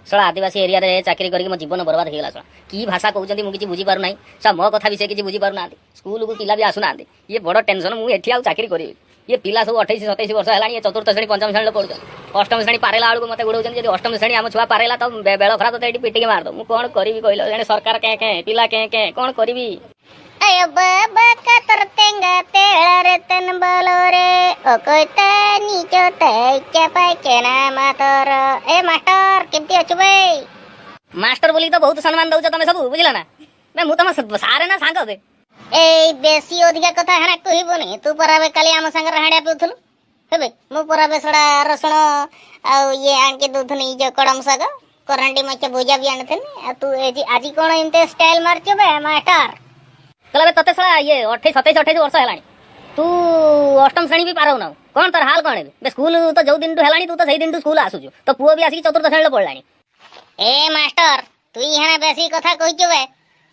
शला आदिवासी area रे चाकरी करके मो जीवन बर्बाद हो गला। शला की भाषा कहउचंती मु किछि बुझी पारु नाही। सा मो कथा भी से किछि बुझी पारु नांती। स्कूल को पिला भी आसु नांती। ये बड़ टेंशन मु एठी आउ चाकरी करी। ये पिला सब 28 27 वर्ष हलानी। ये चतुर्थ श्रेणी पंचम श्रेणी पढुछ। अष्टम श्रेणी पारेला आलु मते गुडौचंती। यदि अष्टम श्रेणी आम छुआ पारेला तो बेଳ खरा तो एठी पिटी के मार दो। मु कोन करिवि कहलो। जने सरकार के पिला के कोन करिवि। अयो बाबा का तरतेंगा तेलरे तन बलोरे ओ कोइता नीचो तै चपाय केना मातर ए मास्टर केमती अछु बे। मास्टर बोली तो बहुत सम्मान दउछ तमे सब बुझिला ना। मैं मु तम सारे ना सांग दे। ए बेसी अधिका कथा हना कहिबोनी। तू पराबे काली आम संग हाड्या पिउथुल हेबे मु पराबे सडा रसुण आ ये आंके दूथनी जो कड़म साग करंडी मचे भुजा भी आनथनी। आ तू एजी आजी कोन इनते स्टाइल मारचो बे मास्टर। कहला बे तते साला ये 28 27 वर्ष हेलानी। तू अष्टम श्रेणी भी पारौ ना। कोन तर हाल कोन बे स्कूल तो जो दिन हेलानी तू तो सही दिन तू स्कूल आसुजु। तो पुओ भी आसी चतुर्थ श्रेणी पढलानी। ए मास्टर तू इहाना बेसी कथा कहिचो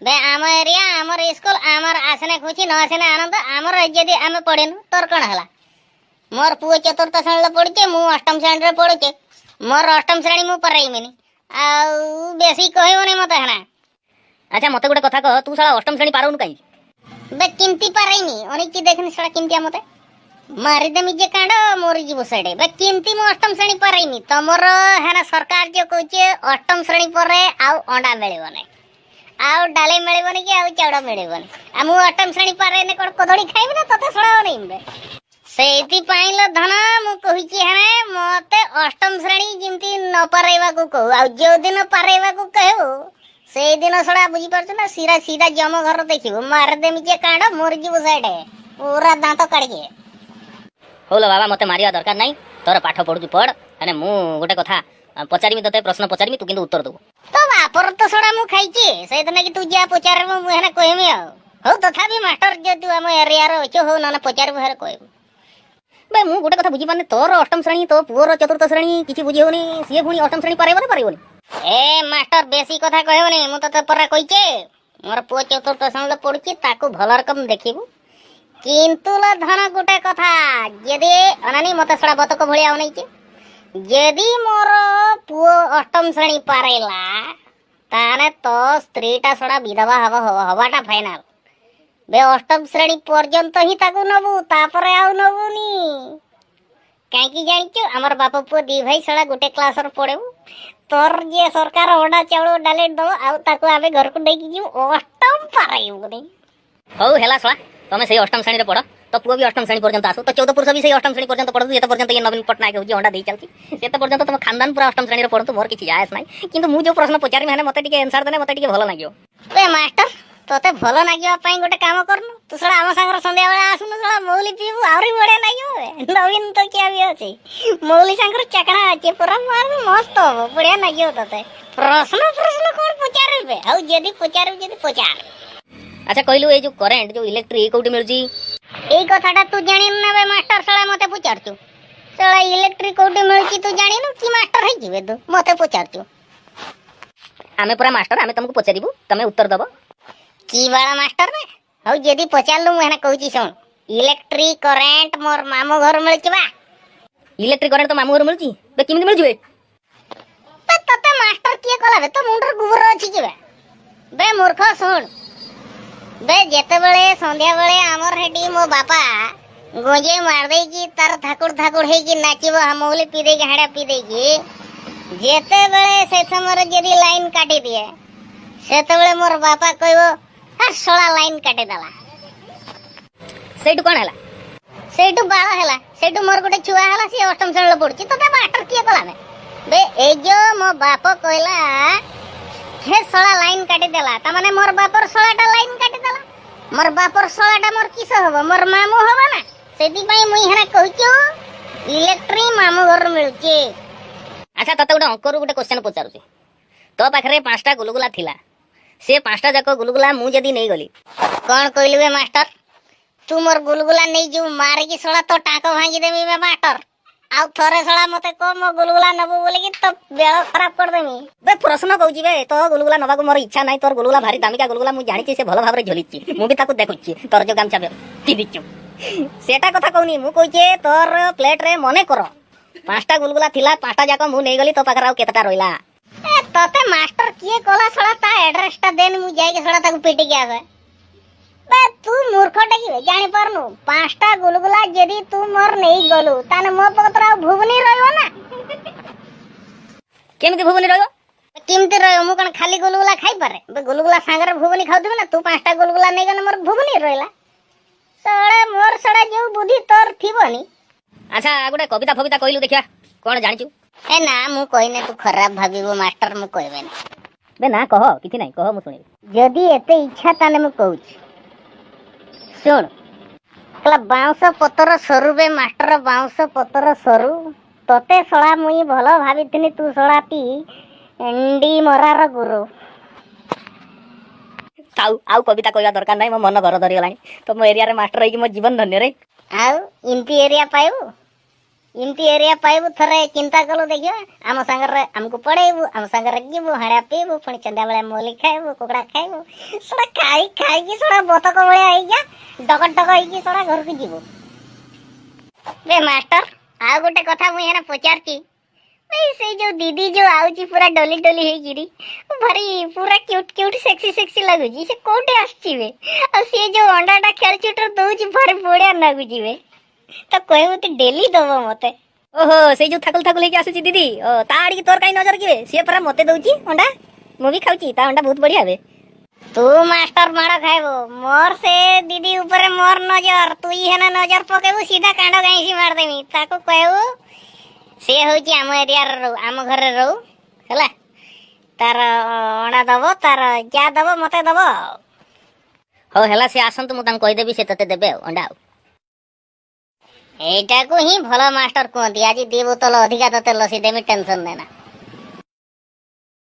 बे आम एरिया आमर स्कूल आमर आसने खुशी न आसने आनंद आमर जदि आमे पढेनु तोर कोन हला। मोर पुओ चतुर्थ श्रेणी पढुचे मु अष्टम श्रेणी रे पढुचे। मोर अष्टम श्रेणी मु पराइमिनी आ बेसी कहयोनी मते हना। अच्छा मते गोटे कथा कह। तू साला अष्टम श्रेणी पारौनु काई। बे किंती पाराइनी अनिकी देखनी सडा किंती मते मारी देमी जे कांड मोर जीव साइडे बे किंती मु अष्टम श्रेणी पाराइनी। तमर हेना सरकार जो कहचे अष्टम श्रेणी परे आउ अंडा मिलिबने आउ डाले मिलिबने कि आउ चाउडा मिलिबने। आ मु अष्टम श्रेणी पारेने कोन कदड़ी खाइब ना तते सडा नहीं बे। सेति पाइलो धन मु कहिची हेने मते अष्टम श्रेणी जिंती न पारेवा को कहू आ जो दिन पारेवा को कहू से दिन सडा बुझी पारछ ना। सीधा सीधा जम घर देखिबो मार देमी जे कांड मोर जीव साइडे पूरा दांत काढके। होलो बाबा मते मारिया दरकार नाही। तोर पाठ पढु पढ अने मु गोटे कथा पचारिमी तते प्रश्न पचारिमी तू किंतु उत्तर दबो। तो बापर तो सडा मु खाइची सेतना कि तू जा पचार मु हेना कहमी हो तथापि मास्टर जे तू हम एरिया रो छ हो ना पचार हेर कहबो। बे मु गोटे कथा बुझी पाने। तोर अष्टम श्रेणी तो पुओर चतुर्थ श्रेणी किछि बुझी होनी। सिए पुनी अष्टम श्रेणी पारेबो ना पारिबोनी। ए मास्टर बेसी कथा कहबोनी मु तते परा कहिचे मोर पुओ चतुर्थ श्रेणी पढुची ताको भल रकम देखिबो। किंतु ल धन गोटे कथा जदि अनानी मते सडा बतक भलिया होनैचे यदि मोर पुओ अष्टम श्रेणी पारेला ताने तो स्त्रीटा सडा विधवा हवाटा फाइनल। बे अष्टम श्रेणी पर्यंत ही ताकू नबू तापरे आउ नबूनी। काईकी जानिचो हमर बापा पुओ दी भाई सडा गोटे क्लास र पढेबू तोर जे सरकार ओडा चावल डाले दो आउ ताकू आबे घर को डेकी जीव अष्टम पाराइबू नहीं। हो हेला सला तमे सही अष्टम श्रेणी रे पढ तो पुओ भी अष्टम श्रेणी पर्यंत आसो। तो 14 पुरुष भी सही अष्टम श्रेणी पर्यंत पढु। एत पर्यंत ये नवीन पटनायक होजी अंडा देई चलती एत पर्यंत तुम खानदान पूरा अष्टम श्रेणी रे पढु। मोर किछि जायस नाही। किंतु मु जो प्रश्न पचारि माने मते टिके आंसर देने मते टिके भलो लागियो। ए मास्टर तोते भलो नागियो पई गोटे काम करनु तू सडा आम संगर संध्या बेला आसुनु सडा मौली पीबू आउरी बडे नागियो। नवीन तो क्या भी अछि मौली संगर चकणा अछि पूरा मार मस्त हो बढिया नागियो तोते। प्रश्न कोन पचारबे हौ जदी पचारबे जदी पचार। अच्छा कहलु ए जो करंट जो इलेक्ट्रिक कोठी मिलुची एई कथाटा तू जानि ना बे मास्टर सडा मते पचारचू। सडा इलेक्ट्रिक कोठी मिलुची तू जानि न की मास्टर है जिवे तू मते पचारचू। आमे पूरा मास्टर आमे तुमको पचारिबू तमे उत्तर दबो। की बाळा मास्टर ने हौ जदी पचारलु मु हेना कहूची सुन इलेक्ट्रिक करंट मोर मामू घर मिलची बा। इलेक्ट्रिक करंट तो मामू घर मिलुची बे किमिति मिलुची बे तते मास्टर किए कला बे तो मुंडर गुबर अछि जिवे बे मूर्ख सुन बे जेते बेले संध्या बेले हमर हेडी मो बापा गोजे मार देई की तार ठाकुर हे की नाचिबो हमौली पी देई हाडा पी देई की जेते बेले से समर जदी लाइन काटी दिए सेते बेले मोर बापा कहबो आ सोला लाइन काटे दला। सेटु कोन हला सेटु बाळा हला सेटु मोर गोटे छुआ हला से अष्टम श्रेणी पढुची तते मास्टर किए कला बे ए जो मो बाप कहला हे सोला लाइन काटी देला त माने मोर बापर सोलाटा लाइन काटी देला। मोर बापर सोलाटा मोर किस होबो मोर मामू होबो ना सेति पई मुई हेना कहूचो इलेक्ट्रिक मामू घर मिलुची। अच्छा तते गोटे अंकरु गोटे क्वेश्चन पचारुची। तो पाखरे 5टा गुलगुला थिला से 5टा जाको गुलगुला मु जदी नै गली कोन कहलु बे मास्टर तू मोर गुलगुला नै जो मारे की सोला तो टाको भांगी देमी बे मास्टर आउ थरे सळा मते को मो गुलगुला नबो बोले की तो बेळ खराब कर देमी। बे प्रश्न कहूची बे तो गुलगुला नबा को मोर इच्छा नाही। तोर गुलगुला भारी दामिका गुलगुला मु जानिची से भलो भाबरे झोलिची मु भी ताको देखुची तोर जो गामछा ती दिचू सेटा कथा कहूनी मु कहूचे तोर प्लेट रे मने करो 5टा गुलगुला थिला 5टा जाको मु नै गली तो पाखरा केतटा रोइला। ए तते मास्टर किए कला सड़ा ता एड्रेस ता देन मु जाई के सड़ा ताको पिटी के आवे बे तू मूर्खटा की जानि परनु पांचटा गुलगुला यदि तू मोर नहीं गलु ताने मो पकतरा भुवनी रहयो ना केमिति भुवनी रहयो केमती रहयो मु कण खाली गुलगुला खाई पारे बे गुलगुला सांगर भुवनी खाउदिबे ना तू पांचटा गुलगुला नहीं गने मोर भुवनी रहला सड़ा मोर सड़ा जो बुद्धि तोर थिबनी अच्छा गोटे कविता फविता कहलु देखिया कोन जानिचु ए ना मु कहने तू खराब भाबिबो मास्टर मु कहबेनी बे ना कह किछि नाही कह मु सुनि यदि एते इच्छा ताने मु कहूची सुन कला बाउंस पतर सरू बे मास्टर बाउंस पतर सरू तते सळा मुई भलो भाबिथिनी तू सळा ती एंडी मरार गुरु ताऊ आउ कविता कहवा दरकार नाही मो मन घर धरि गलानी तो मो एरिया रे मास्टर रही कि मो जीवन धन्य रे आउ इमती एरिया पाइबु थरे चिंता कलो देखियो आम संगर हमको पढ़ेबु आम संगर जीबु हाड़ा पीबु पुणी चंदा बेला मोली खाइबु कुकड़ा खाइबु सड़ा खाई खाई की सड़ा बतक भलिया आई जा डक डक आई की सड़ा घर को जीबु बे मास्टर आ गोटे कथा मुई हेना पचारची भाई से जो दीदी जो आउची पूरा डोली डोली हे गिरी भारी पूरा क्यूट क्यूट सेक्सी सेक्सी लागुची से कोटे आछी बे आ से जो अंडाटा खेल चुटर दउची भारी बढ़िया लागुची बे तो कहबो तू डेली दबो मते ओहो से जो थाकल थाकल हे आसुची दीदी ता आड़ी तोर काई नजर किवे से परा मते दउची अंडा मु भी खाउची ता अंडा बहुत बढ़िया बे तू मास्टर माड़ खाइबो मोर से दीदी ऊपर मोर नजर तू ही हेना नजर पकेबो सीधा कांड गाइसी मार देमी ताको कहबो से होची आम एरिया रे रहू आम घर रे रहू हला तार अंडा दबो तार क्या दबो मते दबो हो हेला से आसंत मु तां कहि देबी से तते देबे अंडा एटा को ही भलो मास्टर कहती आज दी बोतल अधिका तते लसी देमी टेंशन नेना